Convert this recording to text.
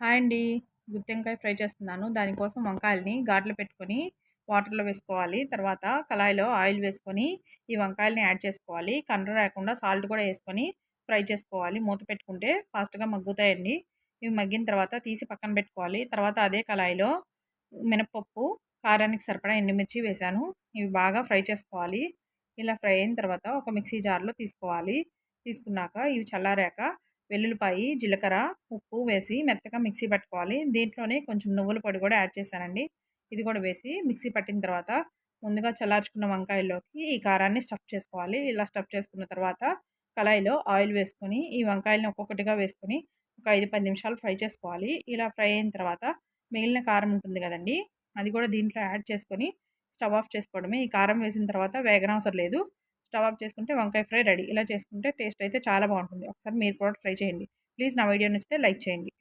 Hi అండి. గుత్తి వంకాయ fry చేస్తున్నాను. దానికోసం వంకాయలని ఘాట్లు పెట్టుకొని వాటర్‌లో వేసుకోవాలి. తర్వాత కళాయిలో ఆయిల్ వేసుకొని ఈ వంకాయలని యాడ్ చేసుకోవాలి. కండ్ర లేకుండా సాల్ట్ కూడా ఏసుకొని ఫ్రై చేసుకోవాలి. మూత పెట్టుకుంటే ఫాస్ట్‌గా మగ్గుతాయండి. ఇవి మగ్గిన తర్వాత తీసి పక్కన పెట్టుకోవాలి. తర్వాత అదే కళాయిలో మినపప్పు, కారానికి సరిపడా ఎండుమిర్చి వేశాను. ఇవి బాగా ఫ్రై చేసుకోవాలి. ఇలా ఫ్రై అయిన తర్వాత ఒక మిక్సీ జార్‌లో తీసుకోవాలి. తీసుకున్నాక ఇవి చల్లారాక వెల్లుల్లిపాయి, జీలకర్ర, ఉప్పు వేసి మెత్తగా మిక్సీ పట్టుకోవాలి. దీంట్లోనే కొంచెం నువ్వుల పొడి కూడా యాడ్ చేశానండి. ఇది కూడా వేసి మిక్సీ పట్టిన తర్వాత ముందుగా చల్లార్చుకున్న వంకాయల్లోకి ఈ కారాన్ని స్టఫ్ చేసుకోవాలి. ఇలా స్టఫ్ చేసుకున్న తర్వాత కళాయిలో ఆయిల్ వేసుకొని ఈ వంకాయలని ఒక్కొక్కటిగా వేసుకొని ఒక 5, 10 నిమిషాలు ఫ్రై చేసుకోవాలి. ఇలా ఫ్రై అయిన తర్వాత మిగిలిన కారం ఉంటుంది కదండీ! అది కూడా దీంట్లో యాడ్ చేసుకొని స్టవ్ ఆఫ్ చేసుకోవడమే. ఈ కారం వేసిన తర్వాత వేగనవసరం లేదు. స్టవ్ ఆఫ్ చేసుకుంటే వంకాయ ఫ్రై రెడీ. ఇలా చేసుకుంటే టేస్ట్ అయితే చాలా బాగుంటుంది. ఒకసారి మీరు కూడా ట్రై చేయండి. ప్లీజ్ నా వీడియో నచ్చితే లైక్ చేయండి.